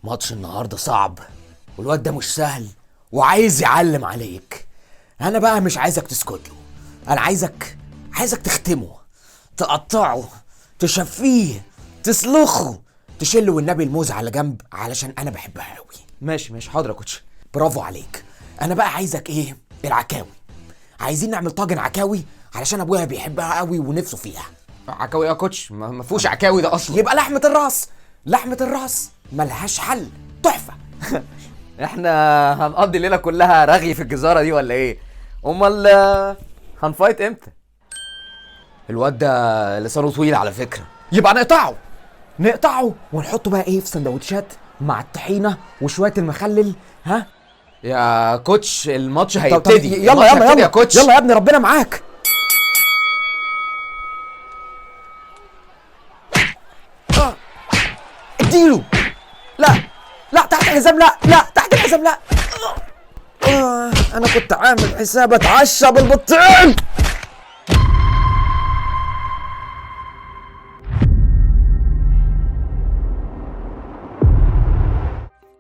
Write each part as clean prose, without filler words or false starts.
ماتش النهارده صعب، والواد ده مش سهل وعايز يعلم عليك. انا بقى مش عايزك تسكت له، انا عايزك تختمه، تقطعه، تشفيه، تسلخه، تشيله والنبي الموز على جنب علشان انا بحبها قوي. ماشي حاضر يا كوتش. برافو عليك. انا بقى عايزك ايه؟ العكاوي. عايزين نعمل طاجن عكاوي علشان ابويا بيحبها قوي ونفسه فيها. عكاوي يا كوتش؟ ما فيهوش عكاوي ده اصلا. يبقى لحمة الراس ملهاش حل، تحفة. احنا هنقضي الليله كلها رغي في الجزاره دي ولا ايه؟ امال هنفايت امتى؟ الواد ده لسانه طويل على فكرة. يبقى نقطعه ونحطه بقى ايه في سندوتشات مع الطحينة وشوية المخلل. ها يا كوتش الماتش طب هيبتدي. يلا يا كوتش. يلا يا ابني ربنا معاك. اديله. لا تحت الحزام، لا تحت الحزام، لا. انا كنت عامل حساب اتعشى بالبطين.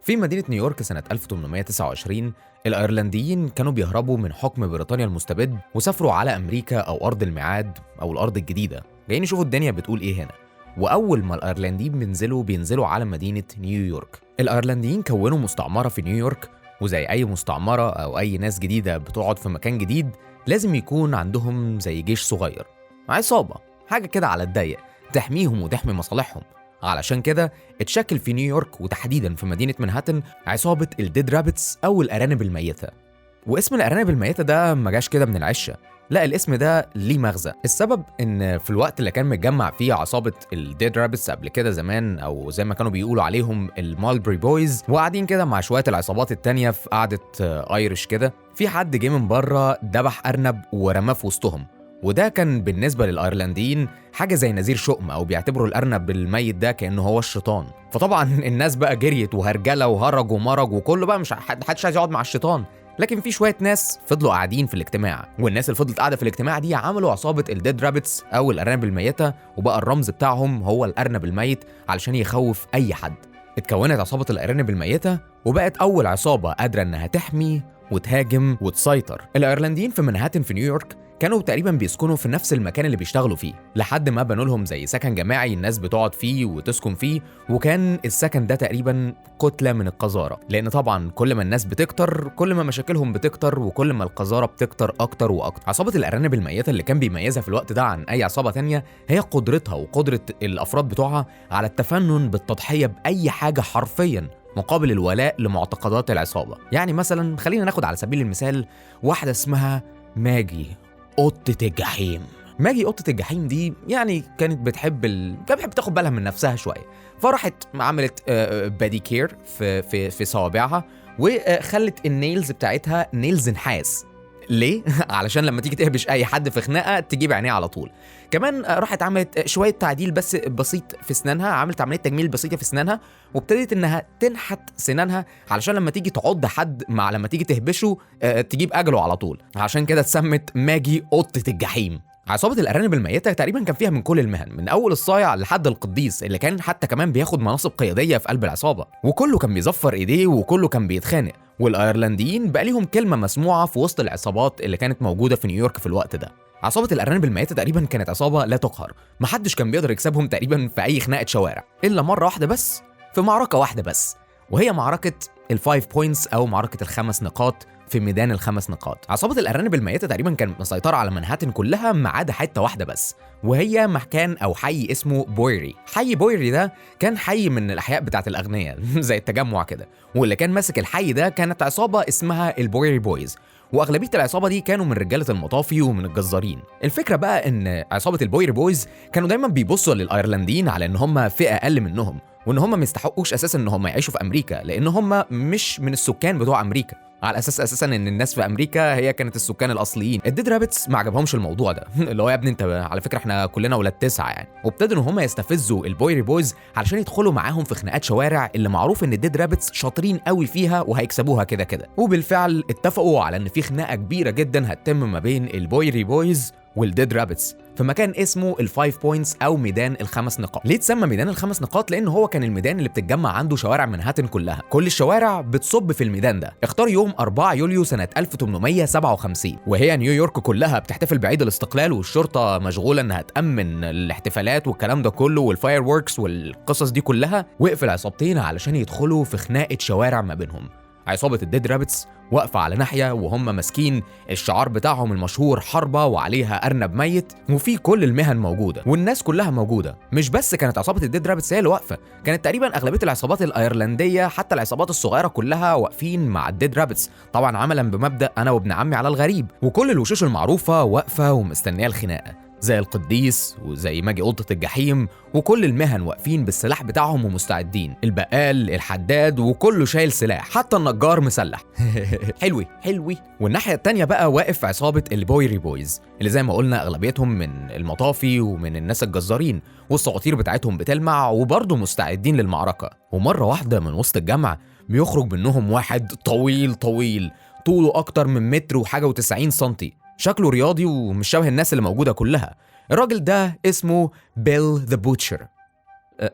في مدينة نيويورك سنة 1829 الأيرلنديين كانوا بيهربوا من حكم بريطانيا المستبد وسافروا على أمريكا أو أرض الميعاد أو الأرض الجديدة، جايين يشوفوا الدنيا بتقول إيه هنا. وأول ما الأيرلنديين بينزلوا على مدينة نيويورك. الأيرلنديين كونوا مستعمرة في نيويورك، وزي أي مستعمرة أو أي ناس جديدة بتقعد في مكان جديد لازم يكون عندهم زي جيش صغير، عصابة، حاجة كده على الضيق تحميهم وتحمي مصالحهم. علشان كده اتشكل في نيويورك وتحديدا في مدينة منهاتن عصابة الديد رابتس أو الأرانب الميتة. واسم الأرانب الميتة ده ما جاش كده من العشة، لا الاسم ده ليه مغزى. السبب ان في الوقت اللي كان متجمع فيه عصابة الديد رابتس قبل كده زمان، او زي ما كانوا بيقولوا عليهم المالبري بويز، وقاعدين كده مع شوية العصابات التانية في قعدة ايرش كده، في حد جه من بره ذبح أرنب ورماه في وسطهم. وده كان بالنسبة للأيرلنديين حاجة زي نذير شؤم، أو بيعتبروا الأرنب الميت ده كأنه هو الشيطان. فطبعا الناس بقى جريت وهرجلة وهرج ومرج وكله بقى مش حدش عايز يقعد مع الشيطان. لكن في شوية ناس فضلوا قاعدين في الاجتماع، والناس اللي فضلت قاعدة في الاجتماع دي عملوا عصابة الديد رابتس أو الأرانب الميتة، وبقى الرمز بتاعهم هو الأرنب الميت علشان يخوف أي حد. اتكونت عصابة الأرانب الميتة وبقت أول عصابة قادرة إنها تحمي وتهاجم وتسيطر. الأيرلنديين في منهاتن في نيويورك كانوا تقريبا بيسكنوا في نفس المكان اللي بيشتغلوا فيه، لحد ما بنوا لهم زي سكن جماعي الناس بتقعد فيه وتسكن فيه. وكان السكن ده تقريبا كتلة من القذارة، لأن طبعا كل ما الناس بتكتر كل ما مشاكلهم بتكتر وكل ما القذارة بتكتر أكتر وأكتر. عصابة الأرانب الميتة اللي كان بيميزها في الوقت ده عن أي عصابة تانية هي قدرتها وقدرة الأفراد بتوعها على التفنن بالتضحية بأي حاجة حرفيا مقابل الولاء لمعتقدات العصابة. يعني مثلا خلينا ناخد على سبيل المثال واحدة اسمها ماجي قطة الجحيم. ماجي قطة الجحيم دي يعني كانت بتحب تاخد بالها من نفسها شوية، فراحت عملت باديكير في صوابعها، وخلت النيلز بتاعتها نيلز نحاس. ليه؟ علشان لما تيجي تهبش اي حد في خناقه تجيب عينيه على طول. كمان راحت عملت شويه تعديل بس بسيط في اسنانها، عملت عمليه تجميل بسيطه في اسنانها، وابتدت انها تنحت سنانها علشان لما تيجي تعض حد لما تيجي تهبشه تجيب اجله على طول. عشان كده اتسمت ماجي قطة الجحيم. عصابة الأرانب الميتة تقريبا كان فيها من كل المهن، من أول الصايع لحد القديس اللي كان حتى كمان بياخد مناصب قيادية في قلب العصابة، وكله كان بيزفر إيديه وكله كان بيتخانق. والأيرلنديين بقى ليهم كلمة مسموعة في وسط العصابات اللي كانت موجودة في نيويورك في الوقت ده. عصابة الأرانب الميتة تقريبا كانت عصابة لا تقهر، محدش كان بيقدر يكسبهم تقريبا في أي خناقة شوارع إلا مرة واحدة بس، في معركة واحدة بس، وهي معركة ال5 بوينتس أو معركة ال5 نقاط في ميدان ال5 نقاط. عصابة الأرانب الميتة تقريبا كانت مسيطرة على منهاتن كلها ما عدا حتة واحدة بس، وهي مكان أو حي اسمه بويري. حي بويري ده كان حي من الأحياء بتاعت الأغنياء زي التجمع كده، واللي كان ماسك الحي ده كانت عصابة اسمها البويري بويز، واغلبيه العصابه دي كانوا من رجاله المطافي ومن الجزارين. الفكره بقى ان عصابه البويري بويز كانوا دايما بيبصوا للايرلنديين على ان هم فئه اقل منهم، وان هم ما يستحقوش اساسا ان هم يعيشوا في امريكا، لان هم مش من السكان بتوع امريكا، على اساس اساسا ان الناس في امريكا هي كانت السكان الاصليين. الديد رابتس ما عجبهمش الموضوع ده اللي هو يا ابني انت على فكره احنا كلنا ولاد 9 يعني، وابتدوا ان هم يستفزوا البويري بويز علشان يدخلوا معاهم في خناقات شوارع اللي معروف ان الديد رابتس شاطرين قوي فيها وهيكسبوها كده كده. وبالفعل اتفقوا على ان في خناقه كبيره جدا هتتم ما بين البويري بويز والديد رابتس في مكان اسمه الفايف بوينتس او ميدان الخمس نقاط. ليه اتسمى ميدان الخمس نقاط؟ لان هو كان الميدان اللي بتتجمع عنده شوارع منهاتن كلها، كل الشوارع بتصب في الميدان ده. اختار يوم 4 يوليو سنه 1857 وهي نيويورك كلها بتحتفل بعيد الاستقلال، والشرطه مشغوله انها تامن الاحتفالات والكلام ده كله والفاير ووركس والقصص دي كلها. وقف العصابتين علشان يدخلوا في خناقه شوارع ما بينهم. عصابة الديد رابتس واقفة على ناحية وهم ماسكين الشعار بتاعهم المشهور حربة وعليها أرنب ميت، وفي كل المهن موجودة والناس كلها موجودة. مش بس كانت عصابة الديد رابتس هي اللي واقفة، كانت تقريبا أغلبية العصابات الأيرلندية حتى العصابات الصغيرة كلها واقفين مع الديد رابتس، طبعا عملا بمبدأ أنا وابن عمي على الغريب. وكل الوشوش المعروفة واقفة ومستنية الخناقة، زي القديس وزي ماجي قطة الجحيم، وكل المهن واقفين بالسلاح بتاعهم ومستعدين، البقال الحداد وكله شايل سلاح، حتى النجار مسلح. حلوي. والناحية التانية بقى واقف عصابة البويري بويز اللي زي ما قلنا أغلبيتهم من المطافي ومن الناس الجزارين، والسواطير بتاعتهم بتلمع وبرضه مستعدين للمعركة. ومرة واحدة من وسط الجمع بيخرج منهم واحد طويل طوله أكتر من متر وحاجة و90 سنتي، شكله رياضي ومش شبه الناس اللي موجودة كلها. الراجل ده اسمه بيل ذا بوتشر.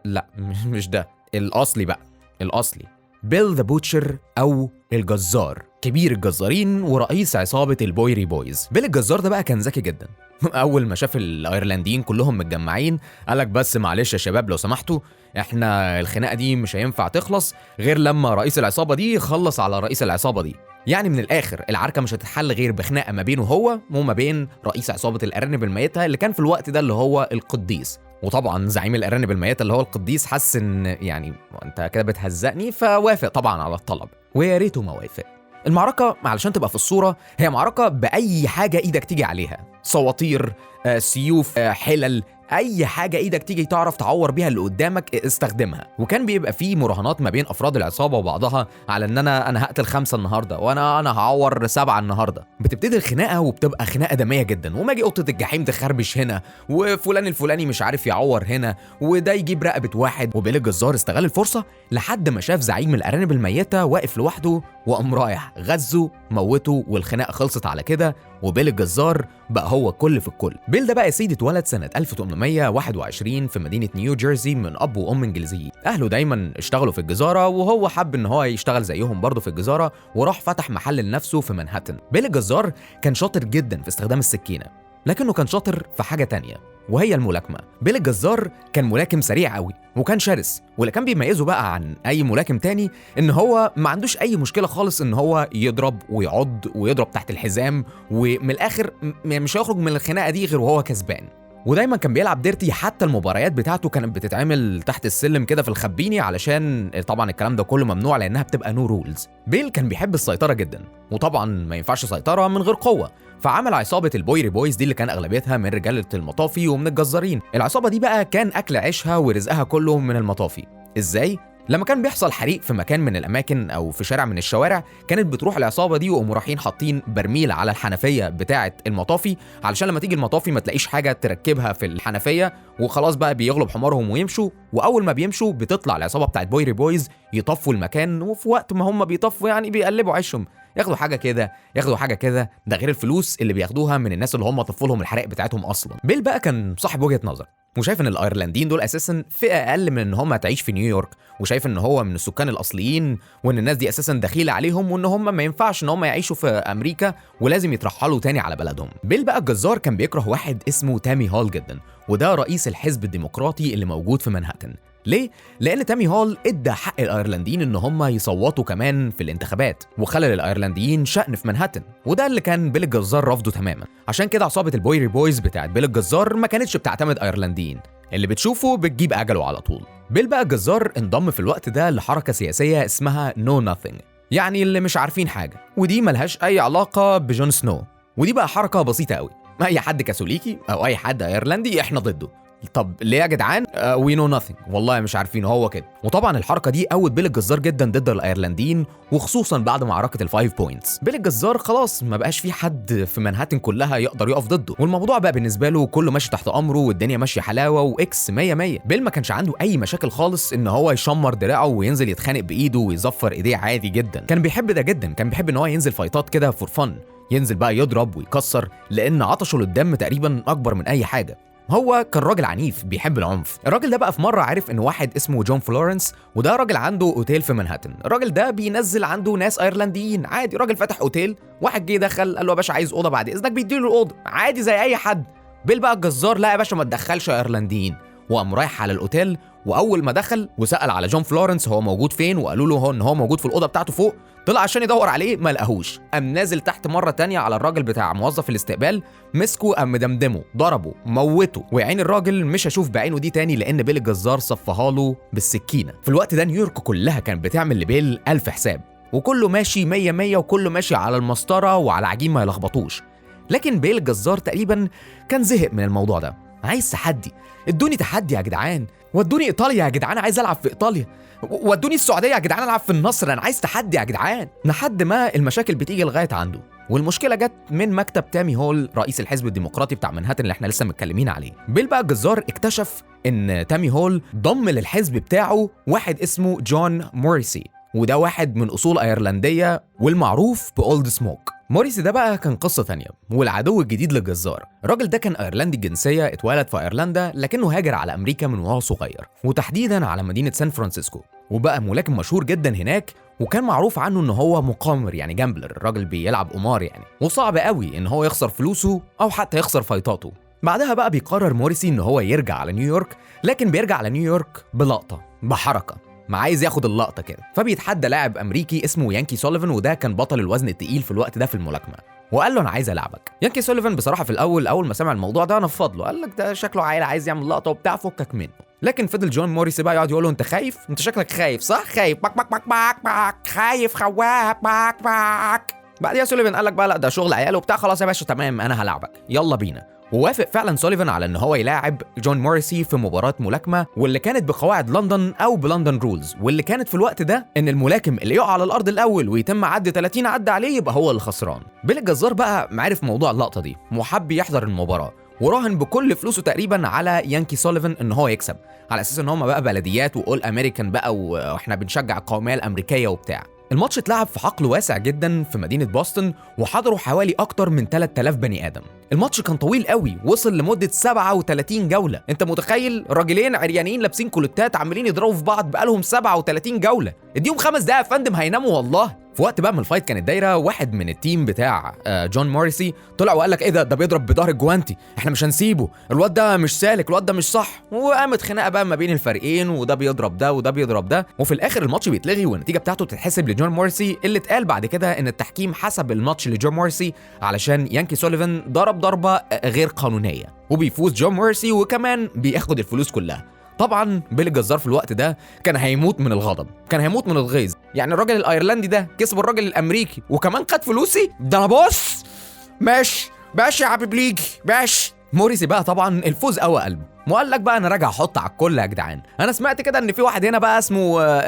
لا مش ده الأصلي بقى، الأصلي بيل ذا بوتشر أو الجزار، كبير الجزارين ورئيس عصابة البويري بويز. بيل الجزار ده بقى كان ذكي جدا. أول ما شاف الأيرلنديين كلهم متجمعين قالك بس معلش يا شباب لو سمحتوا، احنا الخناقة دي مش هينفع تخلص غير لما رئيس العصابة دي يخلص على رئيس العصابة دي. يعني من الآخر العركة مش هتتحل غير بخناقة ما بينه هو وما بين رئيس عصابة الأرانب الميتة اللي كان في الوقت ده اللي هو القديس. وطبعا زعيم الأرانب الميتة اللي هو القديس حس ان يعني انت كده بتهزقني، فوافق طبعا على الطلب، ويا ريته ما وافق. المعركة علشان تبقى في الصورة هي معركة بأي حاجة ايدك تيجي عليها، صواطير، سيوف، حلل، اي حاجه ايدك تيجي تعرف تعور بيها اللي قدامك استخدمها. وكان بيبقى فيه مراهنات ما بين افراد العصابه وبعضها على ان انا هقتل 5 النهارده وانا هعور 7 النهارده. بتبتدي الخناقه وبتبقى خناقه دميه جدا، وماجي قطه الجحيم تخربش هنا، وفلان الفلاني مش عارف يعور هنا، وده يجيب رقبه واحد. وبيل الجزار استغل الفرصه لحد ما شاف زعيم الارانب الميته واقف لوحده وقام رايح غزه موته، والخناقه خلصت على كده، وبيل الجزار بقى هو كل في الكل. بيل ده بقى يا سيدي اتولد سنه 1821 في مدينه نيو جيرسي من اب وام انجليزيين. اهله دايما اشتغلوا في الجزاره وهو حب ان هو يشتغل زيهم برضه في الجزاره، وراح فتح محل لنفسه في منهاتن. بيل الجزار كان شاطر جدا في استخدام السكينه، لكنه كان شاطر في حاجه تانية وهي الملاكمه. بيل الجزار كان ملاكم سريع قوي وكان شرس، واللي كان بيميزه بقى عن اي ملاكم تاني ان هو ما عندوش اي مشكله خالص ان هو يضرب ويعض ويضرب تحت الحزام، ومن الاخر مش هيخرج من الخناقه دي غير وهو كسبان. ودايما كان بيلعب ديرتي، حتى المباريات بتاعته كانت بتتعمل تحت السلم كده في الخبيني، علشان طبعا الكلام ده كله ممنوع لانها بتبقى نو رولز. بيل كان بيحب السيطره جدا، وطبعا ما ينفعش سيطره من غير قوه، فعمل عصابه البويري بويز دي اللي كان اغلبيتها من رجاله المطافي ومن الجزارين. العصابه دي بقى كان اكل عيشها ورزقها كله من المطافي. ازاي؟ لما كان بيحصل حريق في مكان من الاماكن او في شارع من الشوارع، كانت بتروح العصابه دي وقوموا رايحين حاطين برميل على الحنفيه بتاعه المطافي، علشان لما تيجي المطافي ما تلاقيش حاجه تركبها في الحنفيه، وخلاص بقى بيغلب حمارهم ويمشوا. واول ما بيمشوا بتطلع العصابه بتاعه بويري بويز يطفوا المكان، وفي وقت ما هم بيطفوا يعني بيقلبوا عيشهم، ياخدوا حاجه كده ياخدوا حاجه كده، ده غير الفلوس اللي بياخدوها من الناس اللي هم طفوا لهم الحرائق بتاعتهم اصلا. بيل بقى كان صاحب وجهه نظر، وشايف ان الايرلنديين دول اساسا فئه اقل من ان هم تعيش في نيويورك، وشايف ان هو من السكان الاصليين، وان الناس دي اساسا دخيله عليهم، وان هم ما ينفعش ان هم يعيشوا في امريكا ولازم يترحلوا تاني على بلدهم. بيل بقى الجزار كان بيكره واحد اسمه تامي هول جدا، وده رئيس الحزب الديمقراطي اللي موجود في منهاتن. ليه؟ لأن تامي هول ادى حق الأيرلنديين إن هم يصوتوا كمان في الانتخابات، وخلى للأيرلنديين شأن في منهاتن، وده اللي كان بيل الجزار رافضه تماما. عشان كده عصابة البويري بويز بتاعت بيل الجزار ما كانتش بتعتمد أيرلنديين، اللي بتشوفه بتجيب أجله على طول. بيل بقى الجزار انضم في الوقت ده لحركة سياسية اسمها نو ناثينج، يعني اللي مش عارفين حاجة، ودي ملهاش أي علاقة بجون سنو. ودي بقى حركة بسيطة قوي، أي حد كاثوليكي أو أي حد أيرلندي إحنا ضده. طب ليه يا جدعان؟ وي نو ناثينج، والله مش عارفين، هو كده. وطبعا الحركه دي قوت بيل الجزار جدا ضد الايرلنديين، وخصوصا بعد معركه الفايف بوينتس. بيل الجزار خلاص ما بقاش في حد في منهاتن كلها يقدر يقف ضده، والموضوع بقى بالنسبه له كله ماشي تحت امره، والدنيا ماشيه حلاوه واكس 100 100. بيل ما كانش عنده اي مشاكل خالص ان هو يشمر دراعه وينزل يتخانق بايده ويزفر ايديه عادي جدا، كان بيحب ده جدا، كان بيحب ان هو ينزل فايتات كده فور فن، ينزل بقى يضرب ويكسر لان عطشه للدم تقريبا اكبر من اي حاجه. هو كان راجل عنيف بيحب العنف. الراجل ده بقى في مره عرف ان واحد اسمه جون فلورنس، وده راجل عنده اوتيل في منهاتن. الراجل ده بينزل عنده ناس ايرلنديين عادي. راجل فتح اوتيل، واحد جه دخل قال له يا باشا عايز اوضه بعد اذنك، بيديله الاوضه عادي زي اي حد. بيل بقى الجزار لا يا باشا ما تدخلش ايرلنديين، وقام رايح على الاوتيل. واول ما دخل وسال على جون فلورنس هو موجود فين، وقالوا له ان هو موجود في الاوضه بتاعته فوق، طلع عشان يدور عليه ما لقاهوش. قام نازل تحت مره تانية على الراجل بتاع موظف الاستقبال، مسكه قام مدمدمه، ضربه، موته. ويعين الراجل مش هشوف بعينه دي تاني لان بيل الجزار صفها له بالسكينه. في الوقت ده نيويورك كلها كانت بتعمل لبيل الف حساب، وكله ماشي 100 100، وكله ماشي على المسطره وعلى عجين ما يلخبطوش. لكن بيل الجزار تقريبا كان زهق من الموضوع ده، عايز تحدي. ادوني تحدي يا جدعان، ودوني ايطاليا يا جدعان عايز العب في ايطاليا، ودوني السعوديه يا جدعان العب في النصر، انا عايز تحدي يا جدعان. لحد ما المشاكل بتيجي لغايه عنده، والمشكله جت من مكتب تامي هول رئيس الحزب الديمقراطي بتاع منهاتن اللي احنا لسه متكلمين عليه. بيل بقى الجزار اكتشف ان تامي هول ضم للحزب بتاعه واحد اسمه جون موريسي، وده واحد من اصول ايرلنديه والمعروف باولد سموك. موريسي ده بقى كان قصه ثانيه والعدو الجديد للجزار. الراجل ده كان ايرلندي الجنسيه، اتولد في ايرلندا لكنه هاجر على امريكا من وهو صغير، وتحديدا على مدينه سان فرانسيسكو، وبقى ملاكم مشهور جدا هناك. وكان معروف عنه ان هو مقامر يعني جامبلر، الراجل بيلعب قمار يعني، وصعب قوي ان هو يخسر فلوسه او حتى يخسر فايتاته. بعدها بقى بيقرر موريسي ان هو يرجع على نيويورك، لكن بيرجع على نيويورك بلقطه، بحركه، ما عايز ياخد اللقطه كده. فبيتحدى لاعب امريكي اسمه يانكي سوليفان، وده كان بطل الوزن التقيل في الوقت ده في الملاكمه، وقال له انا عايز العبك. يانكي سوليفان بصراحه في اول ما سمع الموضوع ده نفض له، قال لك ده شكله عيل عايز يعمل لقطه وبتاع، فكك منه. لكن فضل جون موريسي بقى يقعد يقول له انت خايف، انت شكلك خايف صح، خايف باك باك باك باك باك، خايف خواف باك باك. بعديها سوليفان قال لك بقى لا ده شغل عيال وبتاع، خلاص يا باشا تمام انا هلعبك يلا بينا. ووافق فعلا سوليفان على ان هو يلاعب جون موريسي في مباراه ملاكمه، واللي كانت بقواعد لندن او بلندن رولز، واللي كانت في الوقت ده ان الملاكم اللي يقع على الارض الاول ويتم عد 30 عد عليه يبقى هو اللي خسران. بيل الجزار بقى عارف موضوع اللقطه دي وحب يحضر المباراه، وراهن بكل فلوسه تقريبا على يانكي سوليفان ان هو يكسب، على اساس ان هم بقى بلديات واول امريكان بقى واحنا بنشجع القوميه الامريكيه وبتاع. الماتش اتلعب في حقل واسع جدا في مدينه بوسطن، وحضروا حوالي اكتر من 3000 بني ادم. الماتش كان طويل قوي، وصل لمده 37 جوله. انت متخيل راجلين عريانين لابسين كولتات عمالين يضربوا في بعض بقالهم 37 جوله؟ اديهم 5 دقايق يا فندم هيناموا والله. في وقت بقى من الفايت كانت دايره، واحد من التيم بتاع جون موريسي طلع وقال لك ايه ده بيضرب بظهر الجوانتي، احنا مش هنسيبه، الواد ده مش سالك، الواد ده مش صح. وقامت خناقه بقى ما بين الفريقين، وده بيضرب ده وده بيضرب ده، وفي الاخر الماتش بيتلغي والنتيجه بتاعته بتتحسب لجون موريسي. اللي اتقال بعد كده ان التحكيم حسب الماتش لجون موريسي علشان يانكي سوليفان ضرب ضربه غير قانونيه، وبيفوز جون موريسي وكمان بياخد الفلوس كلها. طبعا بيل الجزار في الوقت ده كان هيموت من الغضب، كان هيموت من الغيظ. يعني الراجل الايرلندي ده كسب الراجل الامريكي وكمان خد فلوسي، ده انا بص ماشي يا حبيب ليجي ماشي. موريسي بقى طبعا الفوز قوى قلبه، وقال لك بقى انا راجع احط على الكل يا جدعان. انا سمعت كده ان في واحد هنا بقى اسمه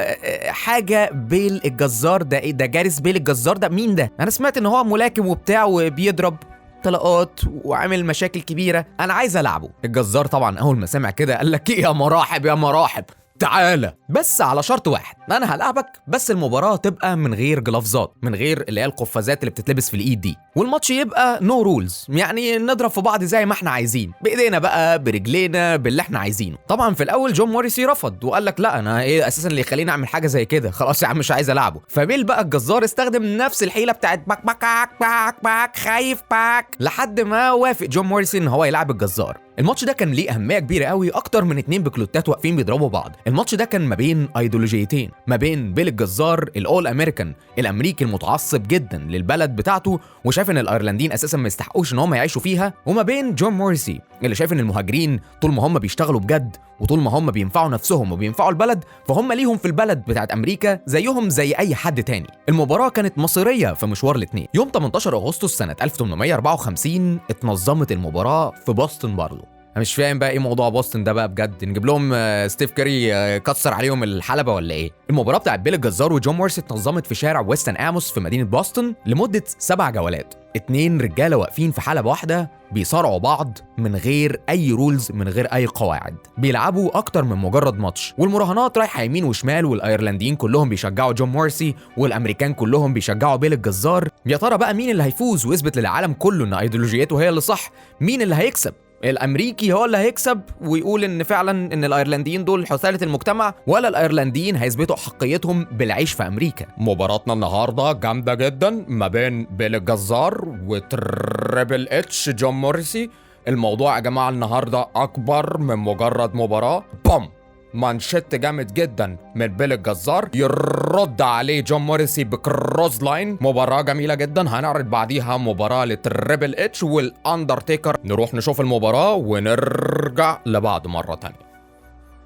حاجه بيل الجزار، ده ايه ده؟ جاريس بيل الجزار ده مين ده؟ انا سمعت ان هو ملاكم وبتاع وبيضرب طلقات وعامل مشاكل كبيره، انا عايز العبه. الجزار طبعا اول ما سمع كده قال لك ايه يا مراحب يا مراحب، تعالى بس على شرط واحد، انا هلعبك بس المباراه تبقى من غير جلافزات، من غير اللي هي القفازات اللي بتتلبس في الايد دي، والماتش يبقى نو رولز، يعني نضرب في بعض زي ما احنا عايزين، بايدينا بقى برجلينا باللي احنا عايزينه. طبعا في الاول جون موريسي رفض وقال لك لا انا ايه اساسا اللي يخليني اعمل حاجه زي كده، خلاص يا عم مش عايز العبه. فبيل بقى الجزار استخدم نفس الحيله بتاعت باك باك باك باك خايف باك، لحد ما وافق جون موريسي ان هو يلعب الجزار. الماتش ده كان ليه اهميه كبيره قوي، اكتر من 2 بكلوتات واقفين بيضربوا بعض. الماتش ده كان ما بين ايديولوجيتين، ما بين بيل الجزار الاول امريكان الامريكي المتعصب جدا للبلد بتاعته وشايف ان الايرلنديين اساسا ما يستحقوش ان هم يعيشوا فيها، وما بين جون موريسي اللي شايف ان المهاجرين طول ما هم بيشتغلوا بجد وطول ما هم بينفعوا نفسهم وبينفعوا البلد فهم ليهم في البلد بتاعت امريكا زيهم زي اي حد تاني. المباراه كانت مصيريه في مشوار الاثنين. يوم 18 اغسطس سنه 1854 اتنظمت المباراه في بوسطن برضه. انا مش فاهم بقى ايه موضوع بوسطن ده بقى بجد، نجيب لهم ستيف كاري كسر عليهم الحلبة ولا ايه؟ المباراة بتاعت بيل الجزار وجون مورسي اتنظمت في شارع ويستن آموس في مدينة بوسطن لمدة 7 جولات. 2 رجالة واقفين في حلبة واحدة بيصارعوا بعض من غير اي رولز، من غير اي قواعد، بيلعبوا اكتر من مجرد ماتش، والمراهنات رايحه يمين وشمال، والايرلنديين كلهم بيشجعوا جون مورسي والامريكان كلهم بيشجعوا بيل الجزار. يا ترى بقى مين اللي هيفوز ويثبت للعالم كله ان ايديولوجيته هي اللي صح؟ مين اللي هيكسب؟ الامريكي هو اللي هيكسب ويقول ان فعلا ان الايرلنديين دول حثالة المجتمع، ولا الايرلنديين هيثبتوا حقيتهم بالعيش في امريكا؟ مباراتنا النهارده جامده جدا ما بين بيل الجزار وتريبل اتش جون مورسي. الموضوع يا جماعه النهارده اكبر من مجرد مباراه. بوم، مانشيت جامد جدا من بيل الجزار يرد عليه جون مورسي بكروز لاين. مباراة جميلة جدا. هنعرض بعديها مباراة لتريبل اتش والاندرتيكر. نروح نشوف المباراة ونرجع لبعض مرة تانية.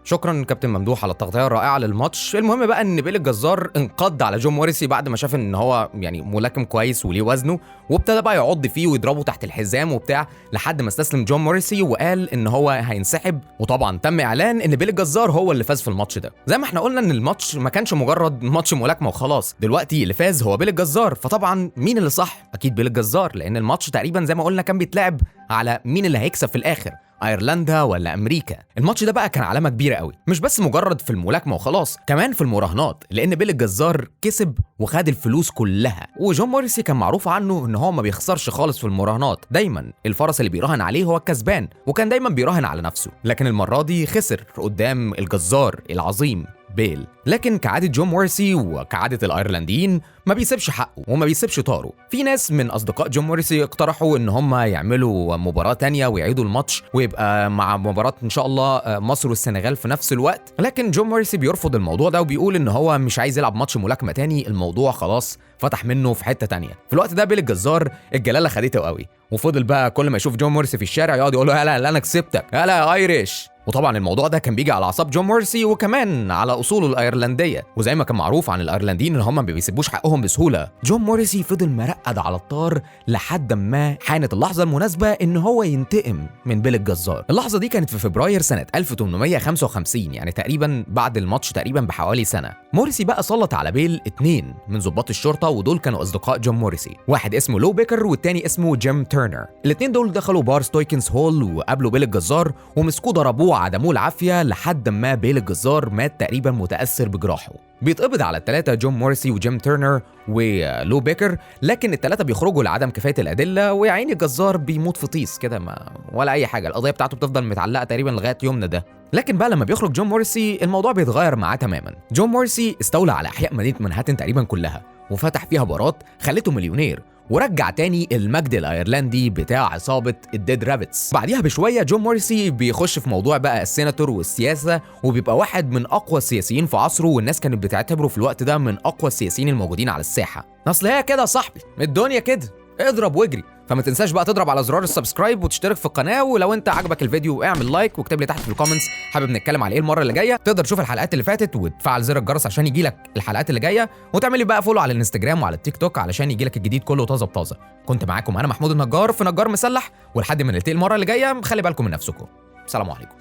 شكرا كابتن ممدوح على التغطيه الرائعه للماتش. المهم بقى ان بيل الجزار انقض على جون مورسي بعد ما شاف ان هو يعني ملاكم كويس وليه وزنه، وابتدى بقى يعض فيه ويضربه تحت الحزام وبتاع لحد ما استسلم جون مورسي وقال ان هو هينسحب. وطبعا تم اعلان ان بيل الجزار هو اللي فاز في الماتش ده. زي ما احنا قلنا ان الماتش ما كانش مجرد ماتش ملاكمه وخلاص، دلوقتي اللي فاز هو بيل الجزار. فطبعا مين اللي صح؟ اكيد بيل الجزار، لان الماتش تقريبا زي ما قلنا كان بيتلعب على مين اللي هيكسب في الاخر، ايرلندا ولا امريكا. الماتش ده بقى كان علامه كبيره قوي، مش بس مجرد في الملاكمه وخلاص، كمان في المراهنات، لان بيل الجزار كسب وخد الفلوس كلها. وجون مورسي كان معروف عنه ان هو ما بيخسرش خالص في المراهنات، دايما الفرس اللي بيراهن عليه هو الكسبان، وكان دايما بيراهن على نفسه. لكن المره دي خسر قدام الجزار العظيم بيل. لكن كعادة جون مورسي وكعادة الايرلنديين ما بيسيبش حقه وما بيسيبش طاره. في ناس من اصدقاء جون مورسي اقترحوا ان هم يعملوا مباراة تانية ويعيدوا الماتش ويبقى مع مباراة ان شاء الله مصر والسنغال في نفس الوقت، لكن جون مورسي بيرفض الموضوع ده وبيقول ان هو مش عايز يلعب ماتش ملاكمة تاني. الموضوع خلاص فتح منه في حتة تانية. في الوقت ده بيل الجزار الجلالة خدته قوي، وفضل بقى كل ما يشوف جون مورسي في الشارع يقعد يقول له هلا انا كسبتك، هلا يا ايريش. وطبعا الموضوع ده كان بيجي على اعصاب جون مورسي وكمان على اصوله الايرلنديه، وزي ما كان معروف عن الايرلنديين ان هم ما بيسيبوش حقهم بسهوله. جون مورسي فضل مرقد على الطار لحد ما حانت اللحظه المناسبه ان هو ينتقم من بيل الجزار. اللحظه دي كانت في فبراير سنه 1855، يعني تقريبا بعد الماتش تقريبا بحوالي سنه. مورسي بقى سلط على بيل 2 من ضباط الشرطه، ودول كانوا اصدقاء جون مورسي، واحد اسمه لو بيكر والتاني اسمه جيم تيرنر. الاثنين دول دخلوا بار ستويكنز هول وقابلوا بيل الجزار ومسكوه ضربوه وعدموه العافيه لحد ما بيل الجزار مات تقريبا متاثر بجراحه. بيتقبض على الثلاثه جون مورسي وجيم تيرنر ولو بيكر، لكن الثلاثه بيخرجوا لعدم كفايه الادله، ويا عيني الجزار بيموت في طيس كده ما ولا اي حاجه. القضيه بتاعته بتفضل متعلقه تقريبا لغايه يومنا ده. لكن بقى لما بيخرج جون مورسي الموضوع بيتغير معاه تماما. جون مورسي استولى على احياء مدينه منهاتن تقريبا كلها وفتح فيها بارات خلته مليونير، ورجع تاني المجد الايرلندي بتاع عصابه الديد رابتس. بعديها بشويه جون مورسي بيخش في موضوع بقى السيناتور والسياسه، وبيبقى واحد من اقوى السياسيين في عصره، والناس كانت بتعتبره في الوقت ده من اقوى السياسيين الموجودين على الساحه. اصل هي كده يا صاحبي، الدنيا كده، اضرب واجري. فما تنساش بقى تضرب على زرار السبسكرايب وتشترك في القناه، ولو انت عجبك الفيديو اعمل لايك واكتب لي تحت في الكومنتس حابب نتكلم على ايه المره اللي جايه. تقدر تشوف الحلقات اللي فاتت وتفعل زر الجرس عشان يجيلك الحلقات اللي جايه، وتعمل لي بقى فولو على الانستجرام وعلى التيك توك علشان يجيلك الجديد كله طازه بطازه. كنت معاكم انا محمود النجار في نجار مسلح، ولحد ما نلتقي المره اللي جايه خلي بالكم من نفسكم. سلام عليكم.